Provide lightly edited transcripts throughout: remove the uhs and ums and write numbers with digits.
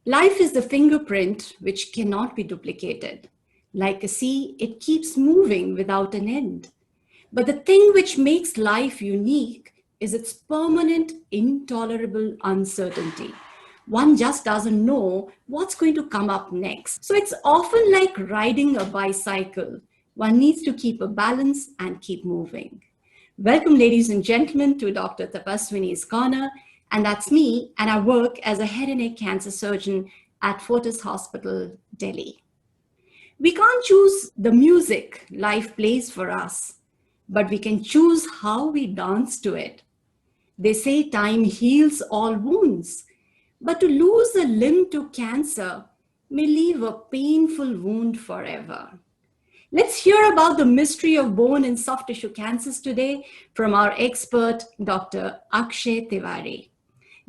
Life is the fingerprint which cannot be duplicated. Like a sea, it keeps moving without an end. But the thing which makes life unique is its permanent, intolerable uncertainty. One just doesn't know what's going to come up next. So it's often like riding a bicycle. One needs to keep a balance and keep moving. Welcome, ladies and gentlemen, to Dr. Tapaswini's Corner. And that's me, and I work as a head and neck cancer surgeon at Fortis Hospital, Delhi. We can't choose the music life plays for us, but we can choose how we dance to it. They say time heals all wounds, but to lose a limb to cancer may leave a painful wound forever. Let's hear about the mystery of bone and soft tissue cancers today from our expert, Dr. Akshay Tiwari.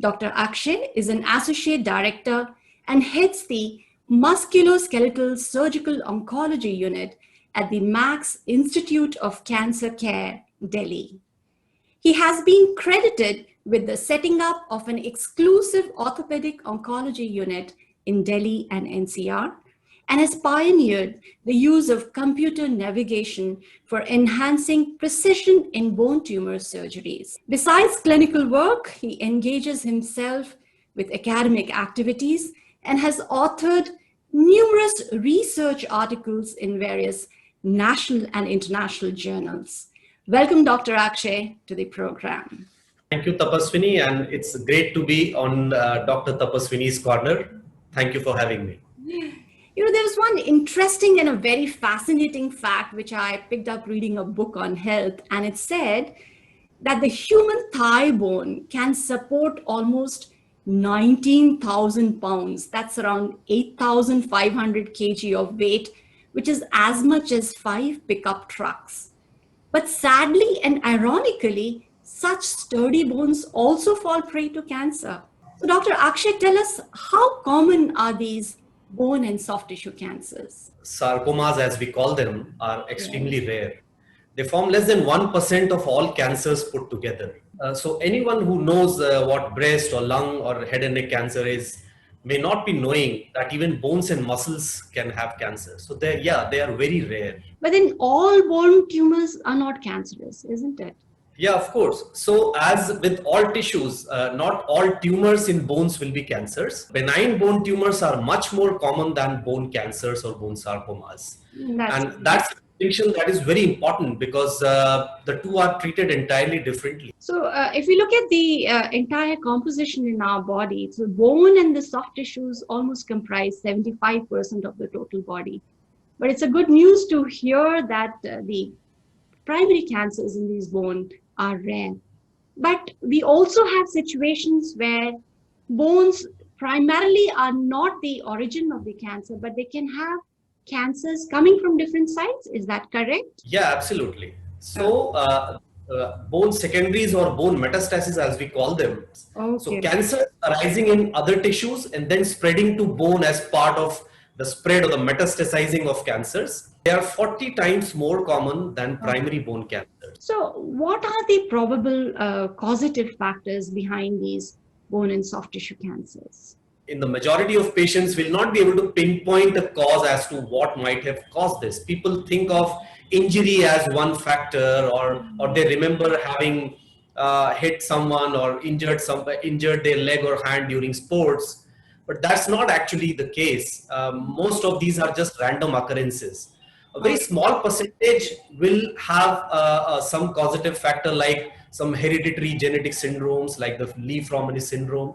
Dr. Akshay is an associate director and heads the Musculoskeletal Surgical Oncology Unit at the Max Institute of Cancer Care, Delhi. He has been credited with the setting up of an exclusive orthopedic oncology unit in Delhi and NCR, and has pioneered the use of computer navigation for enhancing precision in bone tumor surgeries. Besides clinical work, he engages himself with academic activities and has authored numerous research articles in various national and international journals. Welcome, Dr. Akshay, to the program. Thank you, Tapaswini, and it's great to be on Dr. Tapaswini's Corner. Thank you for having me. You know, there's one interesting and a very fascinating fact which I picked up reading a book on health, and it said that the human thigh bone can support almost 19,000 pounds. That's around 8,500 kg of weight, which is as much as 5 pickup trucks. But sadly and ironically, such sturdy bones also fall prey to cancer. So Dr. Akshay, tell us, how common are these bone and soft tissue cancers? Sarcomas, as we call them, are extremely rare. They form less than 1% of all cancers put together. So anyone who knows what breast or lung or head and neck cancer is may not be knowing that even bones and muscles can have cancer. So they are very rare. But then all bone tumors are not cancerous, isn't it? Yeah, of course. So as with all tissues, not all tumors in bones will be cancers. Benign bone tumors are much more common than bone cancers or bone sarcomas. That's a distinction that is very important because the two are treated entirely differently. So if we look at the entire composition in our body, so bone and the soft tissues almost comprise 75% of the total body. But it's a good news to hear that the primary cancers in these bone are rare. But we also have situations where bones primarily are not the origin of the cancer, but they can have cancers coming from different sites. Is that correct? Yeah, absolutely. So bone secondaries or bone metastases, as we call them. Okay. So cancer arising in other tissues and then spreading to bone as part of the spread or the metastasizing of cancers. They are 40 times more common than primary bone cancer. So what are the probable causative factors behind these bone and soft tissue cancers? In the majority of patients, will not be able to pinpoint a cause as to what might have caused this. People think of injury as one factor, or they remember having hit someone or injured their leg or hand during sports. But that's not actually the case. Most of these are just random occurrences. A very small percentage will have some causative factor, like some hereditary genetic syndromes like the Lee-Frommeny syndrome.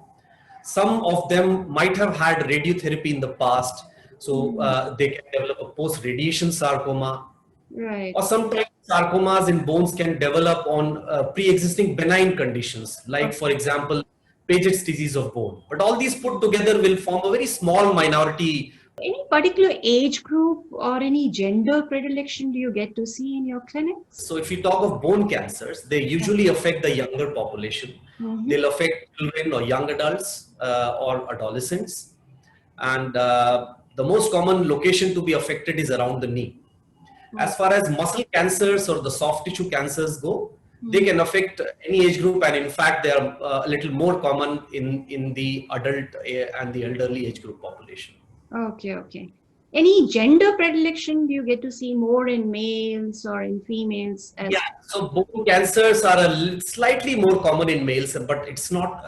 Some of them might have had radiotherapy in the past, so they can develop a post-radiation sarcoma. Right. Or sometimes sarcomas in bones can develop on pre-existing benign conditions, like for example, Paget's disease of bone. But all these put together will form a very small minority. Any particular age group or any gender predilection do you get to see in your clinics? So if you talk of bone cancers, they usually affect the younger population. Mm-hmm. They'll affect children or young adults or adolescents. And the most common location to be affected is around the knee. Mm-hmm. As far as muscle cancers or the soft tissue cancers go, They can affect any age group, and in fact, they are a little more common in the adult and the elderly age group population. Okay, okay. Any gender predilection? Do you get to see more in males or in females? Yeah, so bone cancers are slightly more common in males, but it's not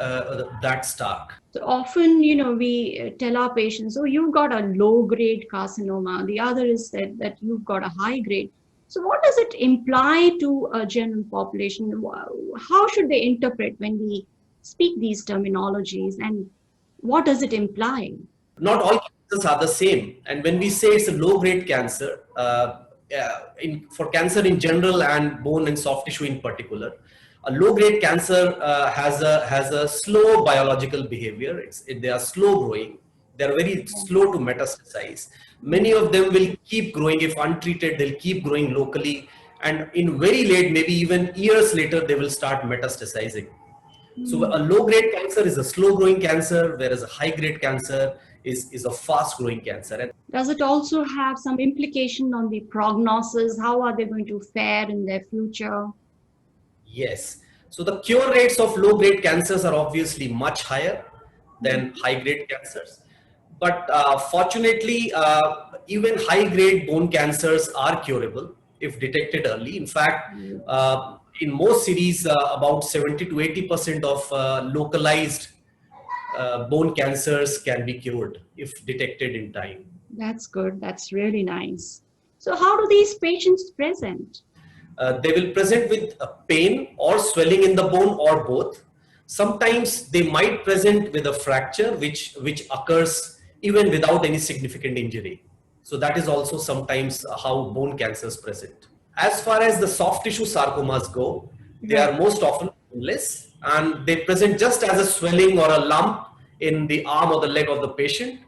that stark. So often, we tell our patients, oh, you've got a low-grade carcinoma. The other is that you've got a high-grade. So what does it imply to a general population? How should they interpret when we speak these terminologies, and what does it imply? Not all cancers are the same. And when we say it's a low-grade cancer, for cancer in general and bone and soft tissue in particular, a low-grade cancer has a slow biological behavior. They are slow growing. They are very slow to metastasize. Many of them will keep growing. If untreated, they'll keep growing locally. And in very late, maybe even years later, they will start metastasizing. So a low-grade cancer is a slow-growing cancer, whereas a high-grade cancer is a fast-growing cancer. And does it also have some implication on the prognosis? How are they going to fare in their future? Yes. So the cure rates of low-grade cancers are obviously much higher than high-grade cancers. But fortunately, even high-grade bone cancers are curable if detected early. In fact, in most cities, about 70 to 80% of localized bone cancers can be cured if detected in time. That's good. That's really nice. So how do these patients present? They will present with pain or swelling in the bone or both. Sometimes they might present with a fracture which occurs even without any significant injury. So that is also sometimes how bone cancers present. As far as the soft tissue sarcomas go, they are most often boneless, and they present just as a swelling or a lump in the arm or the leg of the patient.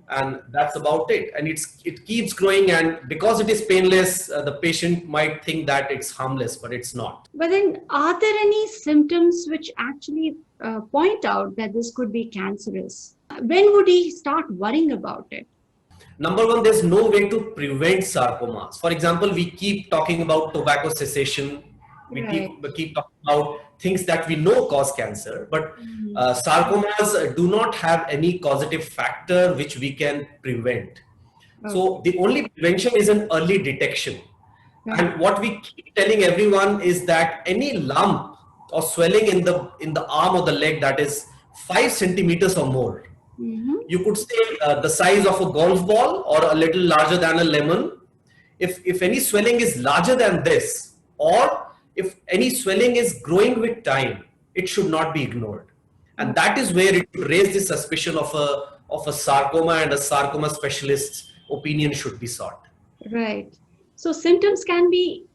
And that's about it. And it keeps growing, and because it is painless, the patient might think that it's harmless, but it's not. But then, are there any symptoms which actually point out that this could be cancerous? When would he start worrying about it? Number one, there's no way to prevent sarcomas. For example, we keep talking about tobacco cessation. We keep talking about things that we know cause cancer, but sarcomas do not have any causative factor which we can prevent. So the only prevention is an early detection. And what we keep telling everyone is that any lump or swelling in the arm or the leg that is 5 centimeters or more, you could say the size of a golf ball or a little larger than a lemon. If any swelling is larger than this, or if any swelling is growing with time, it should not be ignored. And that is where it should raise the suspicion of a sarcoma, and a sarcoma specialist's opinion should be sought. Right. So symptoms can be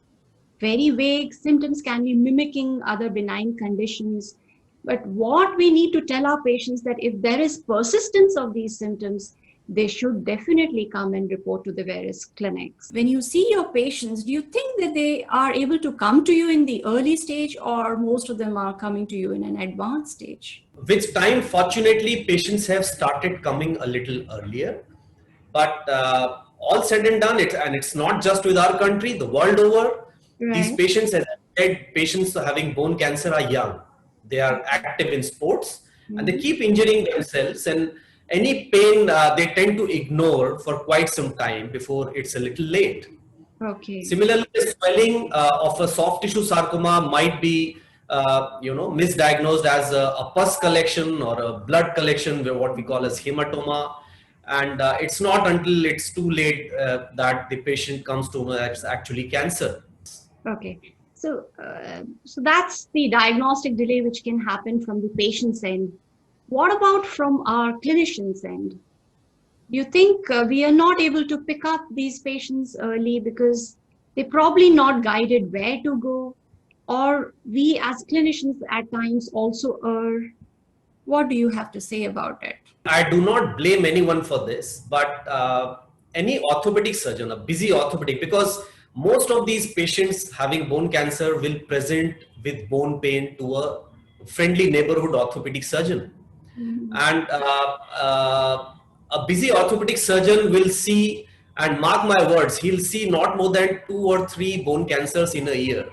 very vague. Symptoms can be mimicking other benign conditions. But what we need to tell our patients that if there is persistence of these symptoms, they should definitely come and report to the various clinics. When you see your patients, do you think that they are able to come to you in the early stage, or most of them are coming to you in an advanced stage? With time, fortunately, patients have started coming a little earlier. But all said and done, and it's not just with our country, the world over, these patients, as I said, patients having bone cancer are young. They are active in sports, and they keep injuring themselves, and any pain they tend to ignore for quite some time before it's a little late. Okay. Similarly, the swelling of a soft tissue sarcoma might be misdiagnosed as a pus collection or a blood collection, what we call as hematoma. And it's not until it's too late that the patient comes to know that it's actually cancer. Okay. So that's the diagnostic delay which can happen from the patient's end. What about from our clinician's end? Do you think we are not able to pick up these patients early because they're probably not guided where to go, or we as clinicians at times also err? What do you have to say about it? I do not blame anyone for this, but any orthopedic surgeon, a busy orthopedic, because most of these patients having bone cancer will present with bone pain to a friendly neighborhood orthopedic surgeon. And a busy orthopedic surgeon will see, and mark my words, he'll see not more than 2 or 3 bone cancers in a year.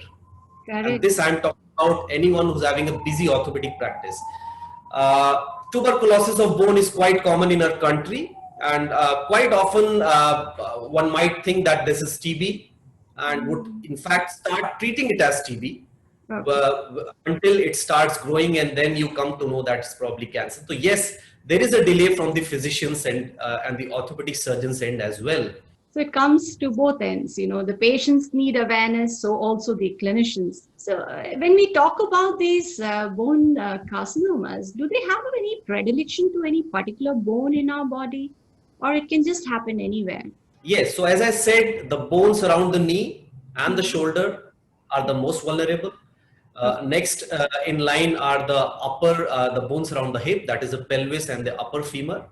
And Correct. this I'm talking about anyone who's having a busy orthopedic practice. Tuberculosis of bone is quite common in our country, and quite often one might think that this is TB and would in fact start treating it as TB Okay. until it starts growing, and then you come to know that it's probably cancer. So yes, there is a delay from the physician's end and the orthopedic surgeon's end as well. So it comes to both ends, the patients need awareness, so also the clinicians. So when we talk about these bone carcinomas, do they have any predilection to any particular bone in our body, or it can just happen anywhere? Yes, so as I said, the bones around the knee and the shoulder are the most vulnerable. Next in line are the bones around the hip, that is the pelvis and the upper femur.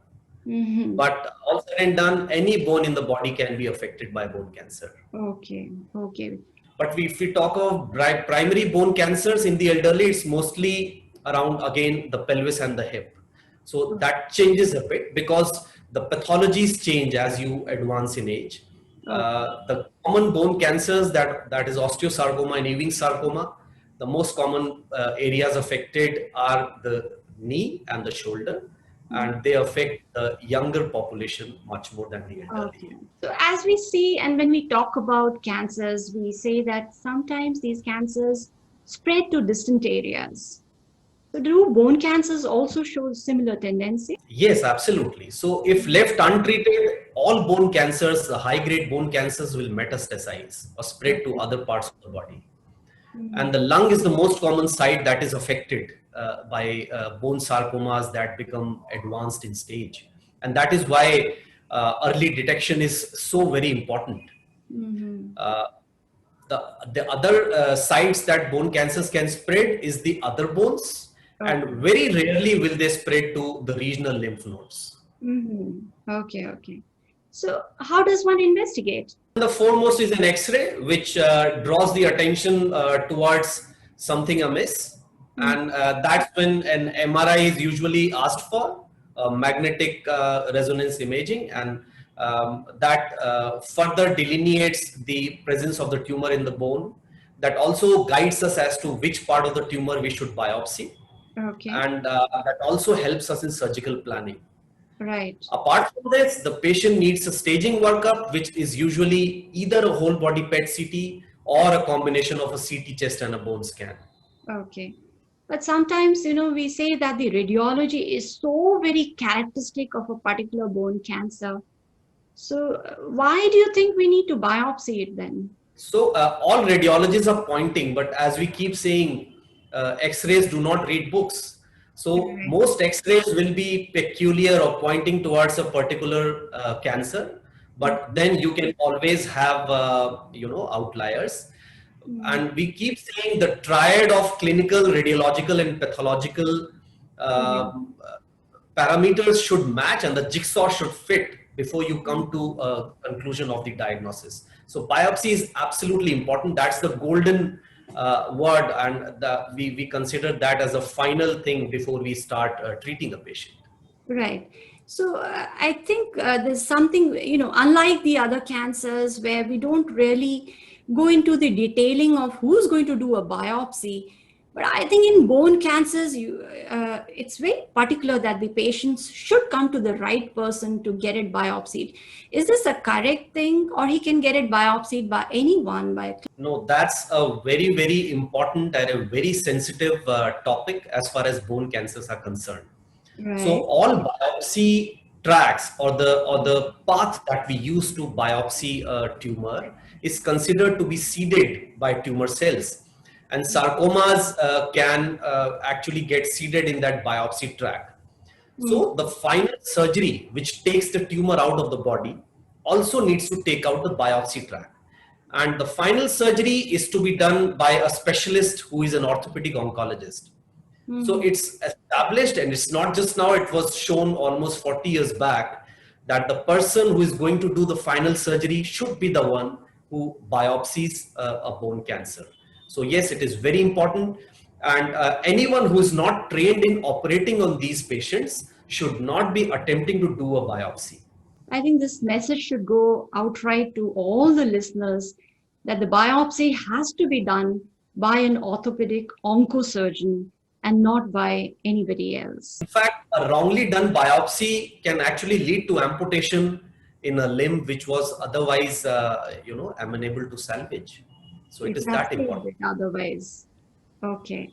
Mm-hmm. But all said and done, any bone in the body can be affected by bone cancer. Okay, okay. But if we talk of primary bone cancers in the elderly, it's mostly around again the pelvis and the hip. So that changes a bit because the pathologies change as you advance in age. The common bone cancers that is osteosarcoma and Ewing sarcoma, the most common areas affected are the knee and the shoulder, and they affect the younger population much more than the elderly. Okay. So as we see, and when we talk about cancers, we say that sometimes these cancers spread to distant areas. So do bone cancers also show similar tendency? Yes, absolutely. So if left untreated, all bone cancers, the high-grade bone cancers will metastasize or spread to other parts of the body. And the lung is the most common site that is affected by bone sarcomas that become advanced in stage. And that is why early detection is so very important. The other sites that bone cancers can spread is the other bones, and very rarely will they spread to the regional lymph nodes. Okay, okay. So how does one investigate? The foremost is an X-ray, which draws the attention towards something amiss, and that's when an MRI is usually asked for, magnetic resonance imaging, and that further delineates the presence of the tumor in the bone. That also guides us as to which part of the tumor we should biopsy, and that also helps us in surgical planning. Right. Apart from this, the patient needs a staging workup, which is usually either a whole body PET CT or a combination of a CT chest and a bone scan. Okay. But sometimes, we say that the radiology is so very characteristic of a particular bone cancer. So why do you think we need to biopsy it then? So all radiologists are pointing, but as we keep saying, X-rays do not read books. So most X-rays will be peculiar or pointing towards a particular cancer, but then you can always have, outliers. And we keep saying the triad of clinical, radiological, and pathological parameters should match, and the jigsaw should fit before you come to a conclusion of the diagnosis. So biopsy is absolutely important. That's the golden word, and we consider that as a final thing before we start treating a patient. Right. So I think there's something, unlike the other cancers where we don't really go into the detailing of who's going to do a biopsy. But I think in bone cancers, it's very particular that the patients should come to the right person to get it biopsied. Is this a correct thing, or he can get it biopsied by anyone? No, that's a very, very important and a very sensitive topic as far as bone cancers are concerned. Right. So all biopsy tracks or the path that we use to biopsy a tumor is considered to be seeded by tumor cells. And sarcomas can actually get seeded in that biopsy tract. So the final surgery, which takes the tumor out of the body, also needs to take out the biopsy tract. And the final surgery is to be done by a specialist who is an orthopedic oncologist. So it's established, and it's not just now, it was shown almost 40 years back, that the person who is going to do the final surgery should be the one who biopsies a bone cancer. So yes, it is very important, and anyone who is not trained in operating on these patients should not be attempting to do a biopsy. I think this message should go outright to all the listeners that the biopsy has to be done by an orthopedic oncosurgeon and not by anybody else. In fact, a wrongly done biopsy can actually lead to amputation in a limb which was otherwise, amenable to salvage. So it It is has that saved important. it otherwise. Okay.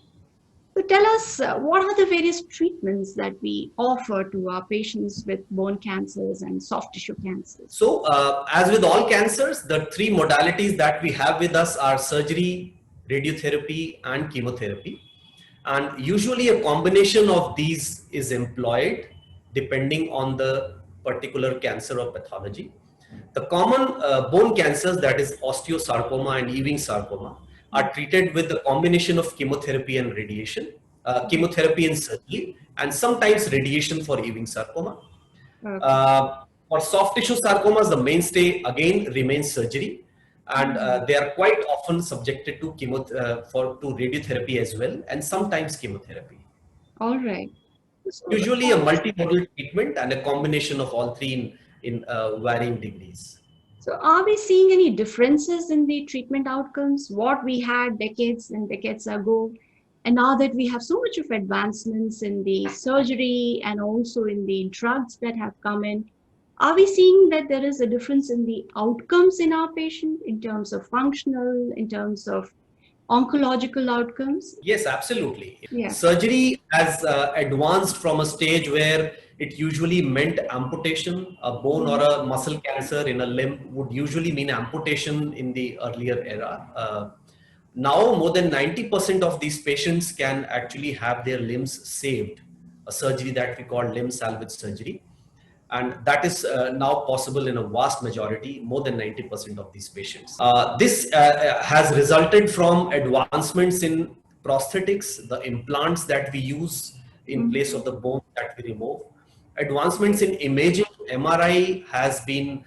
So tell us, what are the various treatments that we offer to our patients with bone cancers and soft tissue cancers? So, as with all cancers, the three modalities that we have with us are surgery, radiotherapy, and chemotherapy. And usually, a combination of these is employed depending on the particular cancer or pathology. The common bone cancers, that is osteosarcoma and Ewing sarcoma, are treated with a combination of chemotherapy and radiation, chemotherapy and surgery, and sometimes radiation for Ewing sarcoma. Okay. For soft tissue sarcomas, the mainstay again remains surgery, and they are quite often subjected to to radiotherapy as well, and sometimes chemotherapy. All right. So, Usually, a multimodal treatment and a combination of all three in varying degrees. so are we seeing any differences in the treatment outcomes? What we had decades and decades ago, and now that we have so much of advancements in the surgery and also in the drugs that have come in, are we seeing that there is a difference in the outcomes in our patient in terms of functional, in terms of oncological outcomes? Yes, absolutely. Yeah. Surgery has advanced from a stage where it usually meant amputation. A bone or a muscle cancer in a limb would usually mean amputation in the earlier era. Now, more than 90% of these patients can actually have their limbs saved, a surgery that we call limb salvage surgery. And that is now possible in a vast majority, more than 90% of these patients. This has resulted from advancements in prosthetics, the implants that we use in place of the bone that we remove. Advancements in imaging, MRI have been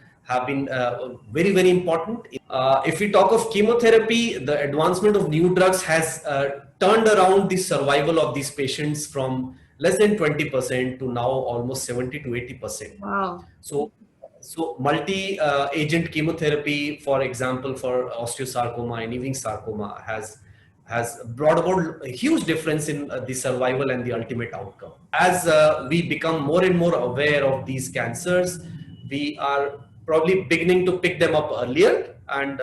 very, very important. If we talk of chemotherapy, the advancement of new drugs has turned around the survival of these patients from less than 20% to now almost 70 to 80%. Wow. So multi-agent chemotherapy, for example, for osteosarcoma and Ewing sarcoma has brought about a huge difference in the survival and the ultimate outcome. As we become more and more aware of these cancers, we are probably beginning to pick them up earlier, and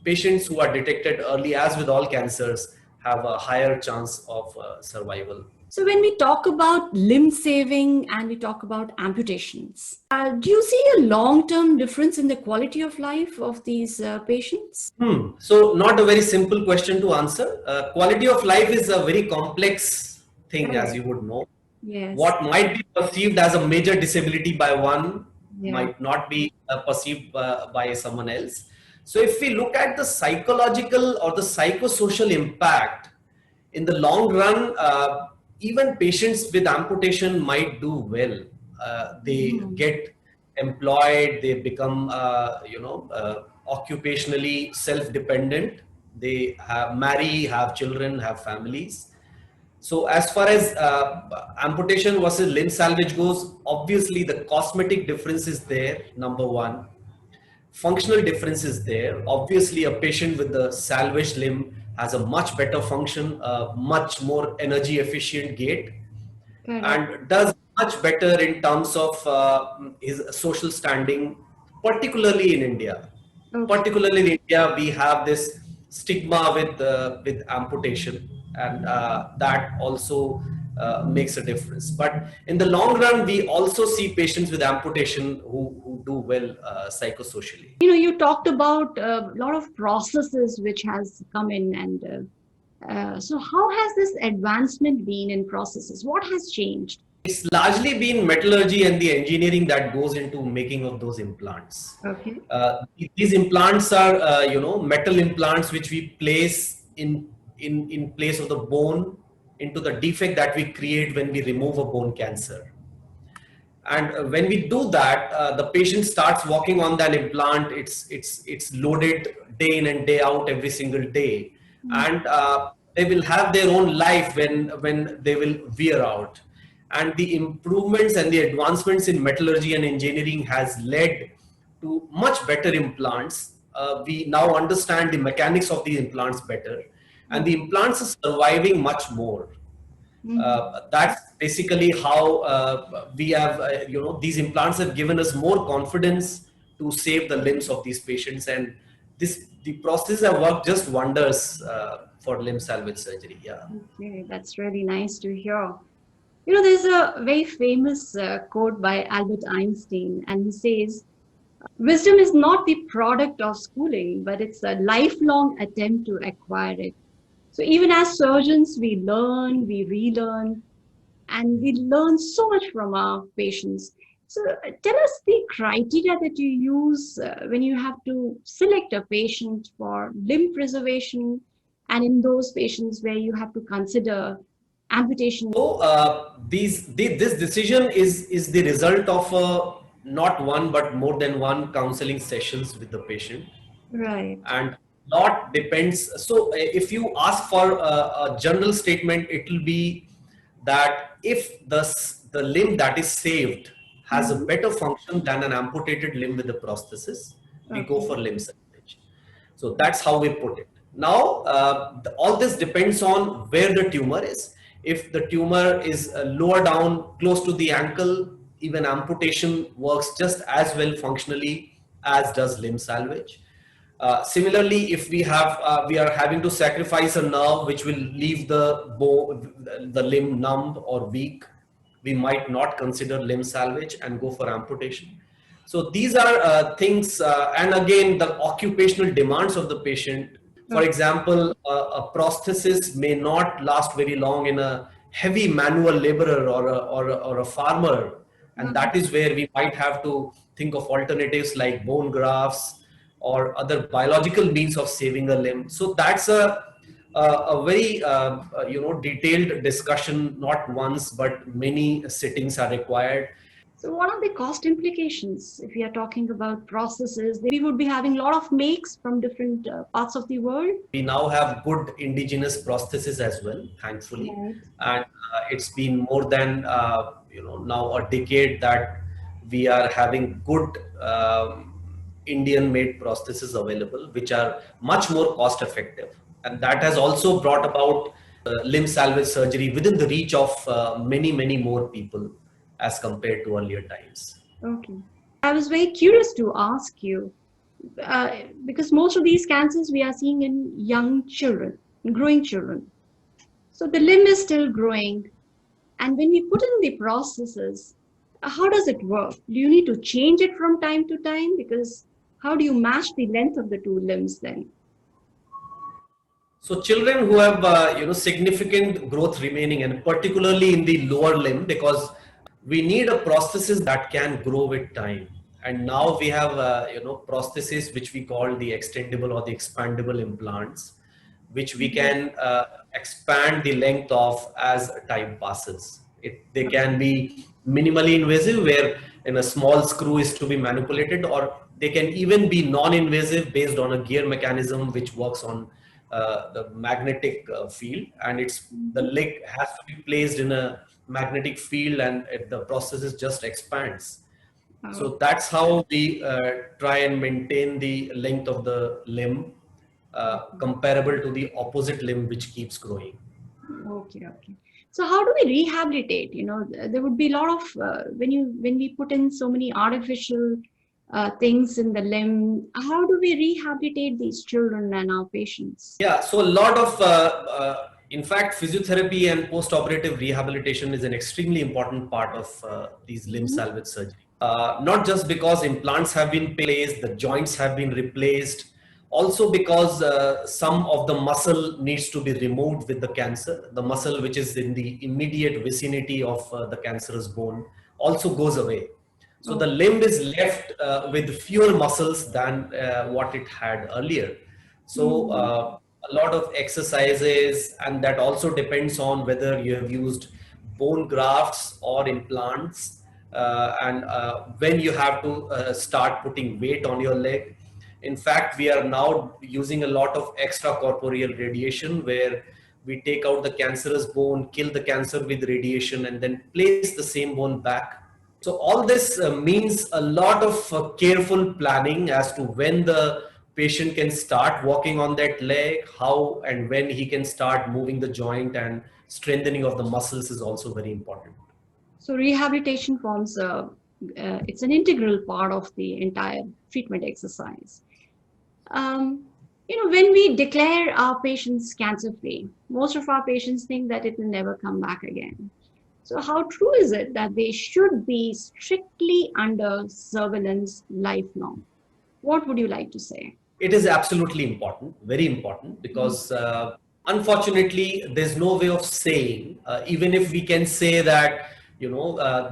patients who are detected early, as with all cancers, have a higher chance of survival. So when we talk about limb saving and we talk about amputations, do you see a long-term difference in the quality of life of these patients? So not a very simple question to answer. Quality of life is a very complex thing, as you would know. Yes. What might be perceived as a major disability by one might not be perceived by someone else. So if we look at the psychological or the psychosocial impact, in the long run, even patients with amputation might do well. They get employed, they become, occupationally self-dependent. They marry, have children, have families. So as far as amputation versus limb salvage goes, obviously the cosmetic difference is there, number one. Functional difference is there. Obviously, a patient with the salvaged limb has a much better function, a much more energy efficient gait, and does much better in terms of his social standing, particularly in India. Particularly in India, we have this stigma with amputation, and that also makes a difference. But in the long run, we also see patients with amputation who do well psychosocially. You know, you talked about a lot of processes which has come in, and so how has this advancement been in processes? What has changed? It's largely been metallurgy and the engineering that goes into making of those implants. Okay. These implants are, metal implants which we place in place of the bone into the defect that we create when we remove a bone cancer. And when we do that, the patient starts walking on that implant. It's loaded day in and day out every single day, and they will have their own life when they will wear out. And the improvements and the advancements in metallurgy and engineering has led to much better implants, we now understand the mechanics of the implants better, and the implants are surviving much more. That's basically how we have, these implants have given us more confidence to save the limbs of these patients, and the process have worked just wonders for limb salvage surgery. Yeah. Okay, that's really nice to hear. You know, there's a very famous quote by Albert Einstein, and he says, wisdom is not the product of schooling, but it's a lifelong attempt to acquire it. So even as surgeons, we learn, we relearn, and we learn so much from our patients. So tell us the criteria that you use when you have to select a patient for limb preservation, and in those patients where you have to consider amputation. So this decision is the result of not one but more than one counseling sessions with the patient. Right. And lot depends. So if you ask for a general statement, it will be that if the limb that is saved has a better function than an amputated limb with a prosthesis, we go for limb salvage. So that's how we put it. Now, all this depends on where the tumor is. If the tumor is lower down, close to the ankle, even amputation works just as well functionally as does limb salvage. Similarly, if we are having to sacrifice a nerve which will leave the limb numb or weak, we might not consider limb salvage and go for amputation. So these are things, and again, the occupational demands of the patient. For example, a prosthesis may not last very long in a heavy manual laborer or a farmer, and that is where we might have to think of alternatives like bone grafts or other biological means of saving a limb. So that's a very detailed discussion. Not once but many sittings are required. So what are the cost implications if we are talking about processes? We would be having a lot of makes from different parts of the world. We now have good indigenous prosthesis as well, thankfully. Right. And it's been more than now a decade that we are having good Indian made prostheses available, which are much more cost effective. And that has also brought about limb salvage surgery within the reach of many more people as compared to earlier times. Okay. I was very curious to ask you, because most of these cancers we are seeing in young children, growing children. So the limb is still growing. And when we put in the processes, how does it work? Do you need to change it from time to time? Because how do you match the length of the two limbs then? So children who have significant growth remaining, and particularly in the lower limb, because we need a prosthesis that can grow with time. And now we have prosthesis which we call the extendable or the expandable implants, which we can expand the length of as time passes. They can be minimally invasive, where a small screw is to be manipulated, or they can even be non-invasive based on a gear mechanism which works on the magnetic field, and the leg has to be placed in a magnetic field, and the process just expands. So that's how we try and maintain the length of the limb comparable to the opposite limb which keeps growing. Okay. So how do we rehabilitate? There would be a lot of when we put in so many artificial things in the limb. How do we rehabilitate these children and our patients? Yeah, so a lot of in fact, physiotherapy and post-operative rehabilitation is an extremely important part of these limb salvage surgery. Not just because implants have been placed, the joints have been replaced, also because some of the muscle needs to be removed with the cancer. The muscle which is in the immediate vicinity of the cancerous bone also goes away. So the limb is left with fewer muscles than what it had earlier. So a lot of exercises, and that also depends on whether you have used bone grafts or implants, and when you have to start putting weight on your leg. In fact, we are now using a lot of extracorporeal radiation, where we take out the cancerous bone, kill the cancer with radiation, and then place the same bone back. So all this means a lot of careful planning as to when the patient can start walking on that leg, how and when he can start moving the joint, and strengthening of the muscles is also very important. So rehabilitation forms it's an integral part of the entire treatment exercise. Um, when we declare our patients cancer-free, most of our patients think that it will never come back again. So how true is it that they should be strictly under surveillance lifelong? What would you like to say? It is absolutely important, very important, because unfortunately, there's no way of saying, even if we can say that,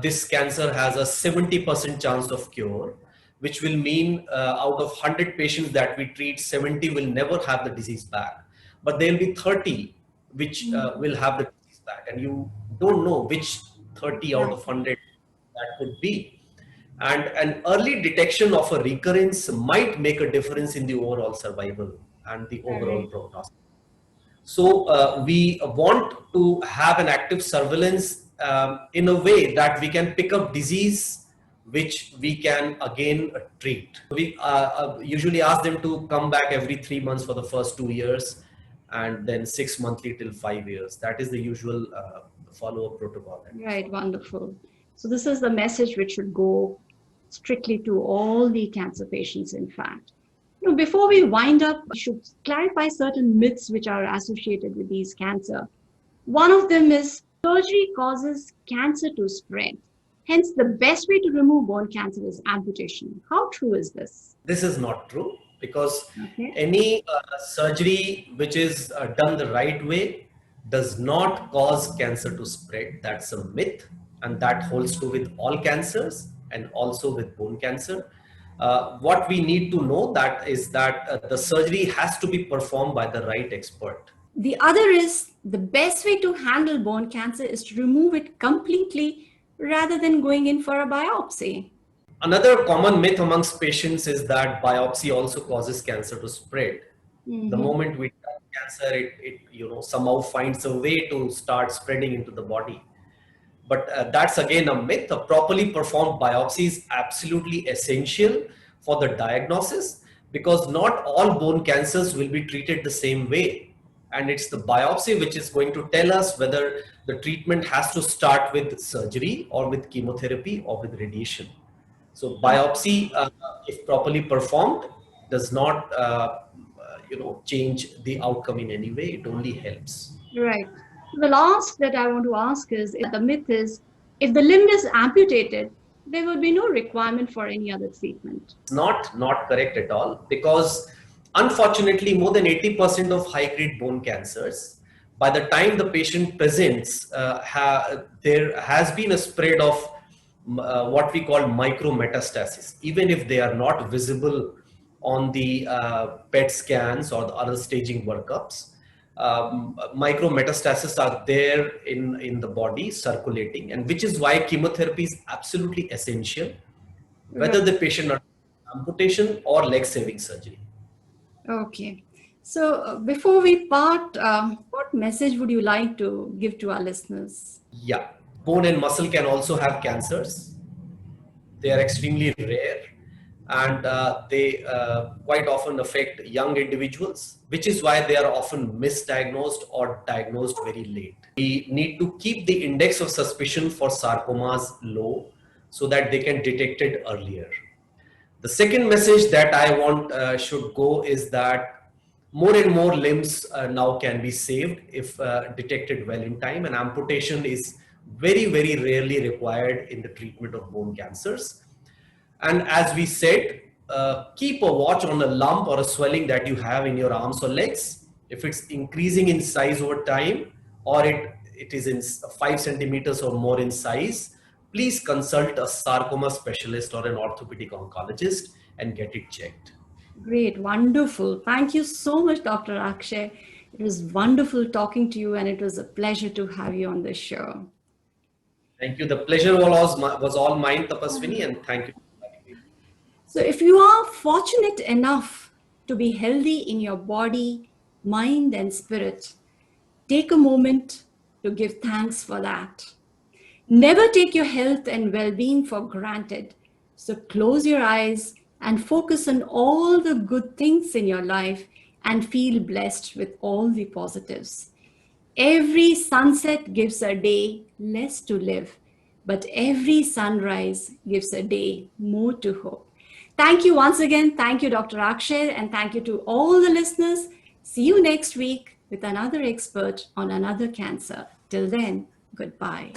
this cancer has a 70% chance of cure, which will mean out of 100 patients that we treat, 70 will never have the disease back. But there will be 30 which will have the disease back. And you don't know which 30 out of 100 that could be. And an early detection of a recurrence might make a difference in the overall survival and the overall prognosis. So we want to have an active surveillance in a way that we can pick up disease which we can again treat. We usually ask them to come back every 3 months for the first 2 years, and then 6 monthly till 5 years. That is the usual follow-up protocol. Right, wonderful. So this is the message which should go strictly to all the cancer patients, in fact. Before we wind up, we should clarify certain myths which are associated with these cancer. One of them is surgery causes cancer to spread. Hence, the best way to remove bone cancer is amputation. How true is this? This is not true, because any surgery which is done the right way does not cause cancer to spread. That's a myth, and that holds true with all cancers and also with bone cancer. What we need to know is that the surgery has to be performed by the right expert. The other is the best way to handle bone cancer is to remove it completely rather than going in for a biopsy. Another common myth amongst patients is that biopsy also causes cancer to spread. The moment we touch cancer, it somehow finds a way to start spreading into the body. But that's again a myth. A properly performed biopsy is absolutely essential for the diagnosis, because not all bone cancers will be treated the same way. And it's the biopsy which is going to tell us whether the treatment has to start with surgery or with chemotherapy or with radiation. So biopsy, if properly performed, does not change the outcome in any way. It only helps. Right. The last that I want to ask is, the myth is, if the limb is amputated, there will be no requirement for any other treatment. Not correct at all, because unfortunately, more than 80% of high-grade bone cancers, by the time the patient presents, there has been a spread of what we call micrometastasis, even if they are not visible on the PET scans or the other staging workups. Micrometastases are there in the body circulating, and which is why chemotherapy is absolutely essential, whether the patient undergoes amputation or leg saving surgery. Okay. So before we part, what message would you like to give to our listeners? Yeah, bone and muscle can also have cancers. They are extremely rare, and they quite often affect young individuals, which is why they are often misdiagnosed or diagnosed very late. We need to keep the index of suspicion for sarcomas low so that they can detect it earlier. The second message that I want should go is that more and more limbs now can be saved if detected well in time, and amputation is very, very rarely required in the treatment of bone cancers. And as we said, keep a watch on a lump or a swelling that you have in your arms or legs. If it's increasing in size over time, or it is in 5 centimeters or more in size, please consult a sarcoma specialist or an orthopedic oncologist and get it checked. Great, wonderful. Thank you so much, Dr. Akshay. It was wonderful talking to you, and it was a pleasure to have you on the show. Thank you. The pleasure was all mine, Tapaswini, and thank you. So if you are fortunate enough to be healthy in your body, mind, and spirit, take a moment to give thanks for that. Never take your health and well-being for granted. So close your eyes, and focus on all the good things in your life and feel blessed with all the positives. Every sunset gives a day less to live, but every sunrise gives a day more to hope. Thank you once again. Thank you, Dr. Akshay, and thank you to all the listeners. See you next week with another expert on another cancer. Till then, goodbye.